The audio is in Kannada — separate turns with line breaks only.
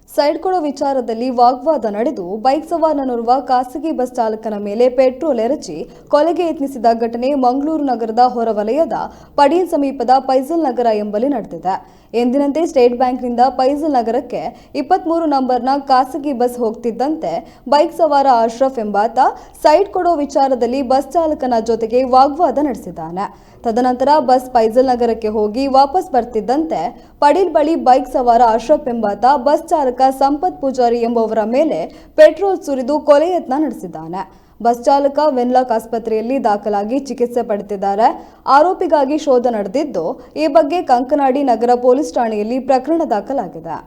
ಸೈಡ್ ಕೊಡೋ ವಿಚಾರದಲ್ಲಿ ವಾಗ್ವಾದ ನಡೆದು ಬೈಕ್ ಸವಾರನೋರ್ವ ಖಾಸಗಿ ಬಸ್ ಚಾಲಕನ ಮೇಲೆ ಪೆಟ್ರೋಲ್ ಎರಚಿ ಕೊಲೆಗೆ ಯತ್ನಿಸಿದ ಘಟನೆ ಮಂಗಳೂರು ನಗರದ ಹೊರವಲಯದ ಪಡೀಲ್ ಸಮೀಪದ ಫೈಸಲ್ ನಗರ ಎಂಬಲ್ಲಿ ನಡೆದಿದೆ. ಎಂದಿನಂತೆ ಸ್ಟೇಟ್ ಬ್ಯಾಂಕ್ನಿಂದ ಫೈಸಲ್ ನಗರಕ್ಕೆ 23 ನಂಬರ್ನ ಖಾಸಗಿ ಬಸ್ ಹೋಗ್ತಿದ್ದಂತೆ ಬೈಕ್ ಸವಾರ ಅಶ್ರಫ್ ಎಂಬಾತ ಸೈಡ್ ಕೊಡೋ ವಿಚಾರದಲ್ಲಿ ಬಸ್ ಚಾಲಕನ ಜೊತೆಗೆ ವಾಗ್ವಾದ ನಡೆಸಿದ್ದಾನೆ. ತದನಂತರ ಬಸ್ ಫೈಸಲ್ ನಗರಕ್ಕೆ ಹೋಗಿ ವಾಪಸ್ ಬರ್ತಿದ್ದಂತೆ ಪಡೀಲ್ ಬಳಿ ಬೈಕ್ ಸವಾರ ಅಶ್ರಫ್ ಎಂಬಾತ ಬಸ್ ಚಾಲಕ ಸಂಪತ್ ಪೂಜಾರಿ ಎಂಬುವರ ಮೇಲೆ ಪೆಟ್ರೋಲ್ ಸುರಿದು ಕೊಲೆ ಯತ್ನ ನಡೆಸಿದ್ದಾನೆ. ಬಸ್ ಚಾಲಕ ವೆನ್ಲಾಕ್ ಆಸ್ಪತ್ರೆಯಲ್ಲಿ ದಾಖಲಾಗಿ ಚಿಕಿತ್ಸೆ ಪಡೆದಿದ್ದಾರೆ. ಆರೋಪಿಗಾಗಿ ಶೋಧ ನಡೆದಿದ್ದು, ಈ ಬಗ್ಗೆ ಕಂಕನಾಡಿ ನಗರ ಪೊಲೀಸ್ ಠಾಣೆಯಲ್ಲಿ ಪ್ರಕರಣ ದಾಖಲಾಗಿದೆ.